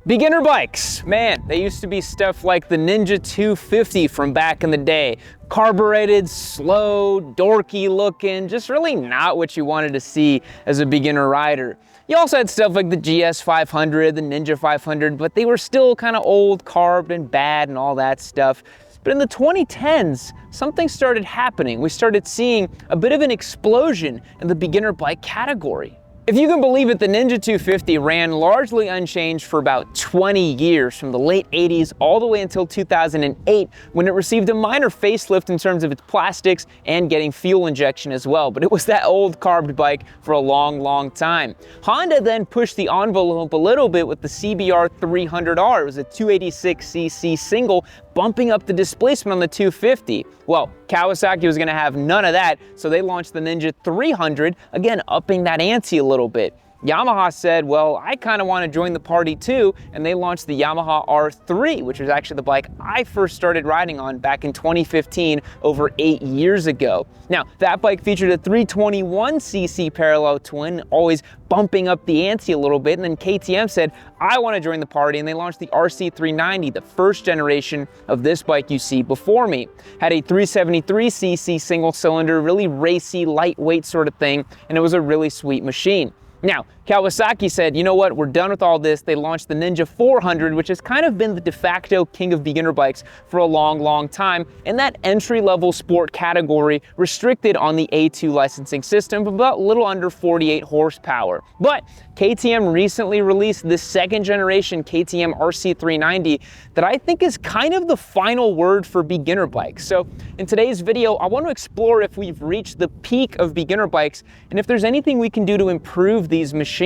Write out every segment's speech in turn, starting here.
Beginner bikes, man, they used to be stuff like the Ninja 250 from back in the day. Carbureted, slow, dorky looking, just really not what you wanted to see as a beginner rider. You also had stuff like the GS 500, the Ninja 500, but they were still kind of old, carbed and bad and all that stuff. But in the 2010s, something started happening. We started seeing a bit of an explosion in the beginner bike category. If you can believe it, the Ninja 250 ran largely unchanged for about 20 years, from the late 80s all the way until 2008, when it received a minor facelift in terms of its plastics and getting fuel injection as well. But it was that old carbed bike for a long, long time. Honda then pushed the envelope a little bit with the CBR 300R. It was a 286cc single, bumping up the displacement on the 250. Well, Kawasaki was gonna have none of that, so they launched the Ninja 300, again, upping that ante a little bit. Yamaha said, well, I kind of want to join the party too, and they launched the Yamaha R3, which was actually the bike I first started riding on back in 2015, over 8 years ago. Now, that bike featured a 321cc parallel twin, always bumping up the ante a little bit, and then KTM said, I want to join the party, and they launched the RC390, the first generation of this bike you see before me. Had a 373cc single cylinder, really racy, lightweight sort of thing, and it was a really sweet machine. Now, Kawasaki said, you know what, we're done with all this. They launched the Ninja 400, which has kind of been the de facto king of beginner bikes for a long, long time, in that entry-level sport category, restricted on the A2 licensing system, but about a little under 48 horsepower. But KTM recently released the second generation KTM RC390 that I think is kind of the final word for beginner bikes. So in today's video, I want to explore if we've reached the peak of beginner bikes and if there's anything we can do to improve these machines.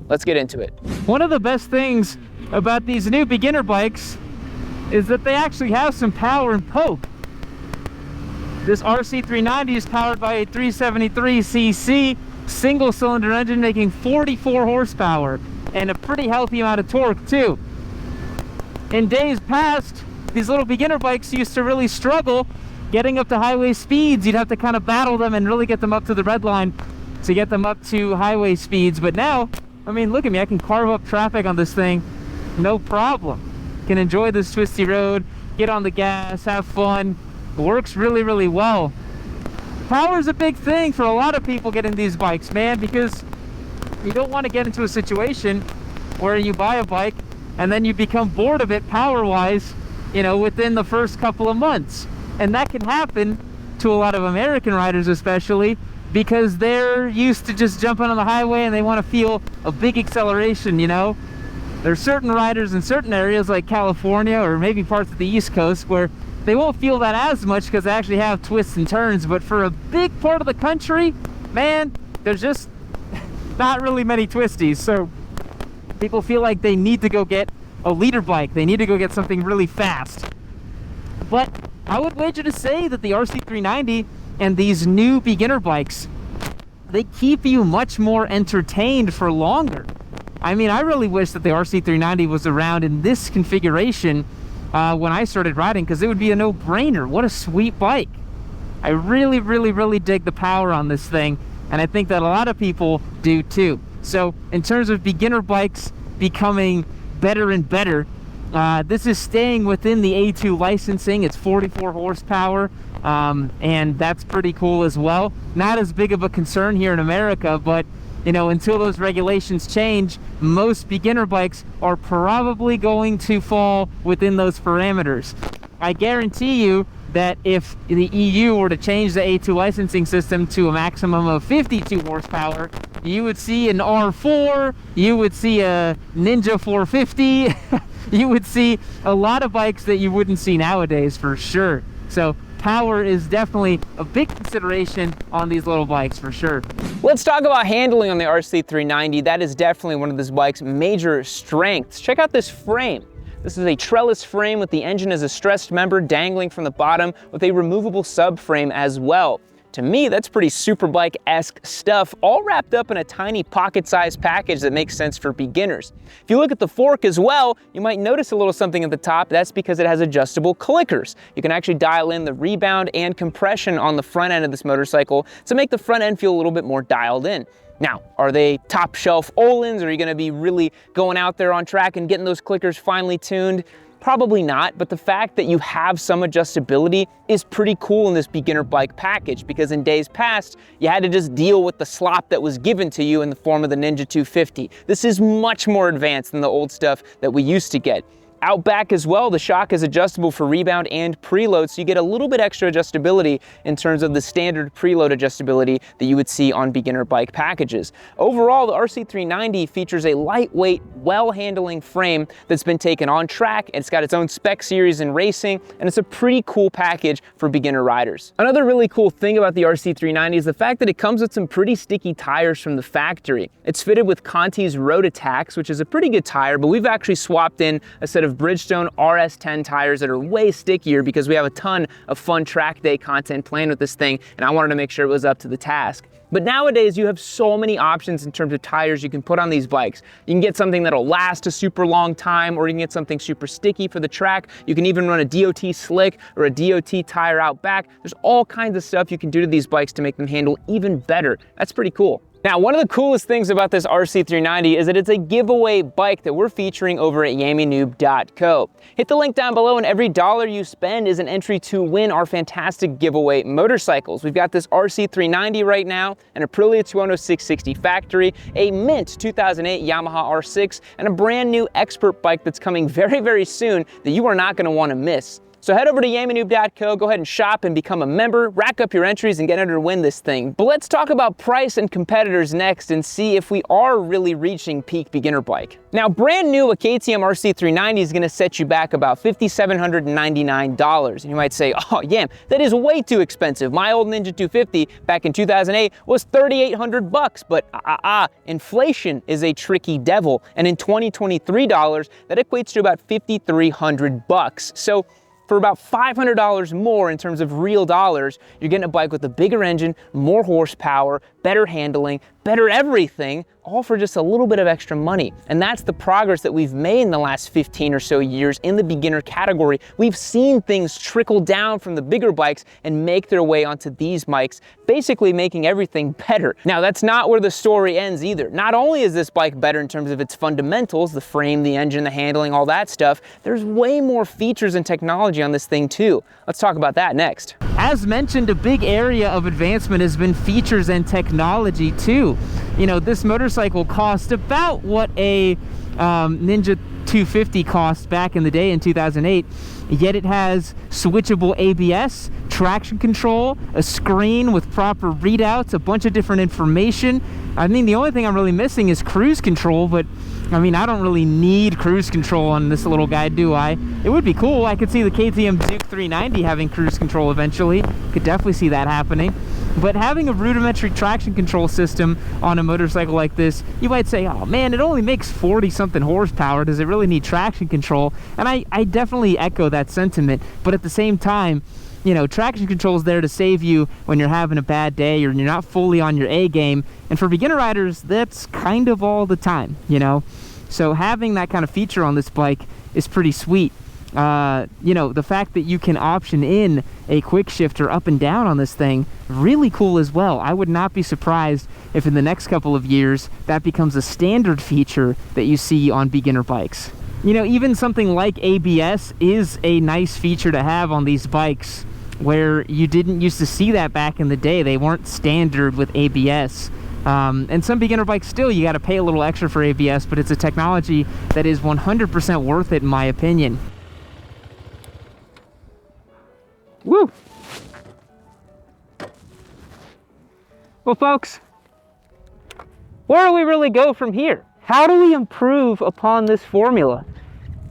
Let's get into it. One of the best things about these new beginner bikes is that they actually have some power and poke. This RC390 is powered by a 373cc single cylinder engine, making 44 horsepower and a pretty healthy amount of torque too. In days past, these little beginner bikes used to really struggle getting up to highway speeds. You'd have to kind of battle them and really get them up to the red line to get them up to highway speeds. But now, I mean, look at me, I can carve up traffic on this thing, no problem. Can enjoy this twisty road, get on the gas, have fun. It works really, really well. Power is a big thing for a lot of people getting these bikes, man, because you don't want to get into a situation where you buy a bike and then you become bored of it power-wise, you know, within the first couple of months. And that can happen to a lot of American riders especially, because they're used to just jumping on the highway and they want to feel a big acceleration, you know. There's certain riders in certain areas like California or maybe parts of the East Coast where they won't feel that as much because they actually have twists and turns. But for a big part of the country, man, there's just not really many twisties. So people feel like they need to go get a leader bike. They need to go get something really fast. But I would wager to say that the RC390 and these new beginner bikes, they keep you much more entertained for longer. I mean, I really wish that the RC390 was around in this configuration when I started riding, because it would be a no-brainer. What a sweet bike. I really, really, really dig the power on this thing, and I think that a lot of people do too. So in terms of beginner bikes becoming better and better, this is staying within the A2 licensing. It's 44 horsepower, and that's pretty cool as well. Not as big of a concern here in America, but you know, until those regulations change, most beginner bikes are probably going to fall within those parameters. I guarantee you that if the EU were to change the A2 licensing system to a maximum of 52 horsepower, you would see an R4, you would see a Ninja 450, you would see a lot of bikes that you wouldn't see nowadays for sure. So power is definitely a big consideration on these little bikes for sure. Let's talk about handling on the RC390. That is definitely one of this bike's major strengths. Check out this frame. This is a trellis frame with the engine as a stressed member dangling from the bottom with a removable subframe as well. To me, that's pretty superbike-esque stuff, all wrapped up in a tiny pocket-sized package that makes sense for beginners. If you look at the fork as well, you might notice a little something at the top. That's because it has adjustable clickers. You can actually dial in the rebound and compression on the front end of this motorcycle to make the front end feel a little bit more dialed in. Now, are they top shelf Öhlins? Are you gonna be really going out there on track and getting those clickers finely tuned? Probably not, but the fact that you have some adjustability is pretty cool in this beginner bike package, because in days past, you had to just deal with the slop that was given to you in the form of the Ninja 250. This is much more advanced than the old stuff that we used to get. Out back as well, the shock is adjustable for rebound and preload, so you get a little bit extra adjustability in terms of the standard preload adjustability that you would see on beginner bike packages. Overall, the RC390 features a lightweight, well-handling frame that's been taken on track, and it's got its own spec series in racing, and it's a pretty cool package for beginner riders. Another really cool thing about the RC390 is the fact that it comes with some pretty sticky tires from the factory. It's fitted with Conti's Road Attacks, which is a pretty good tire, but we've actually swapped in a set of Bridgestone RS10 tires that are way stickier because we have a ton of fun track day content planned with this thing, and I wanted to make sure it was up to the task. But nowadays you have so many options in terms of tires you can put on these bikes. You can get something that'll last a super long time, or you can get something super sticky for the track. You can even run a DOT slick or a DOT tire out back. There's all kinds of stuff you can do to these bikes to make them handle even better. That's pretty cool. Now, one of the coolest things about this RC390 is that it's a giveaway bike that we're featuring over at yammynoob.co. Hit the link down below, and every dollar you spend is an entry to win our fantastic giveaway motorcycles. We've got this RC390 right now, an Aprilia 206/60 factory, a mint 2008 Yamaha R6, and a brand new expert bike that's coming very, very soon that you are not going to want to miss. So head over to yammynoob.co, go ahead and shop and become a member, rack up your entries and get entered to win this thing. But let's talk about price and competitors next and see if we are really reaching peak beginner bike. Now, brand new, a KTM RC390 is gonna set you back about $5,799. And you might say, oh, Yam, that is way too expensive. My old Ninja 250 back in 2008 was $3,800 bucks, but inflation is a tricky devil. And in 2023 dollars, that equates to about 5,300 bucks. So for about $500 more in terms of real dollars, you're getting a bike with a bigger engine, more horsepower, better handling, better everything, all for just a little bit of extra money. And that's the progress that we've made in the last 15 or so years in the beginner category. We've seen things trickle down from the bigger bikes and make their way onto these bikes, basically making everything better. Now, that's not where the story ends either. Not only is this bike better in terms of its fundamentals, the frame, the engine, the handling, all that stuff, there's way more features and technology on this thing too. Let's talk about that next. As mentioned, a big area of advancement has been features and technology too. You know, this motorcycle cost about what a Ninja 250 cost back in the day in 2008, yet it has switchable ABS, traction control, a screen with proper readouts, a bunch of different information. I mean, the only thing I'm really missing is cruise control, but I mean, I don't really need cruise control on this little guy, do I? It would be cool. I could see the KTM Duke 390 having cruise control eventually. Could definitely see that happening. But having a rudimentary traction control system on a motorcycle like this, you might say, oh man, it only makes 40-something horsepower. Does it really need traction control? And I definitely echo that sentiment. But at the same time, you know, traction control is there to save you when you're having a bad day or you're not fully on your A game. And for beginner riders, that's kind of all the time, you know. So having that kind of feature on this bike is pretty sweet. You know, the fact that you can option in a quick shifter up and down on this thing, really cool as well. I would not be surprised if in the next couple of years that becomes a standard feature that you see on beginner bikes. You know, even something like ABS is a nice feature to have on these bikes, where you didn't used to see that back in the day. They weren't standard with ABS. And some beginner bikes still, you got to pay a little extra for ABS, but it's a technology that is 100% worth it in my opinion. Woo! Well, folks, where do we really go from here? How do we improve upon this formula?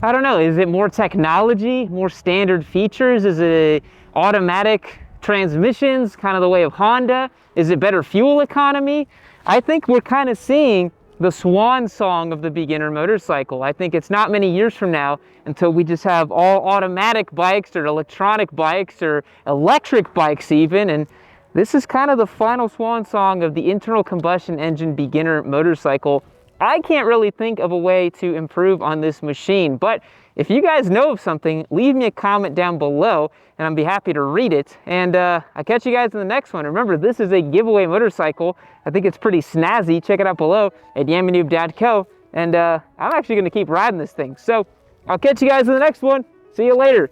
I don't know. Is it more technology, more standard features? Is it automatic transmissions, kind of the way of Honda? Is it better fuel economy? I think we're kind of seeing the swan song of the beginner motorcycle. I think it's not many years from now until we just have all automatic bikes or electronic bikes or electric bikes even, and this is kind of the final swan song of the internal combustion engine beginner motorcycle I can't really think of a way to improve on this machine, but if you guys know of something, leave me a comment down below and I'll be happy to read it. And I'll catch you guys in the next one. Remember, this is a giveaway motorcycle. I think it's pretty snazzy. Check it out below at yamanoob.co. And I'm actually gonna keep riding this thing. So I'll catch you guys in the next one. See you later.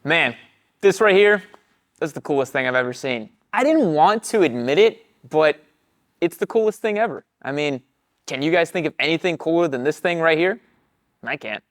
Man, this right here, that's the coolest thing I've ever seen. I didn't want to admit it, but it's the coolest thing ever. I mean, can you guys think of anything cooler than this thing right here? I can't.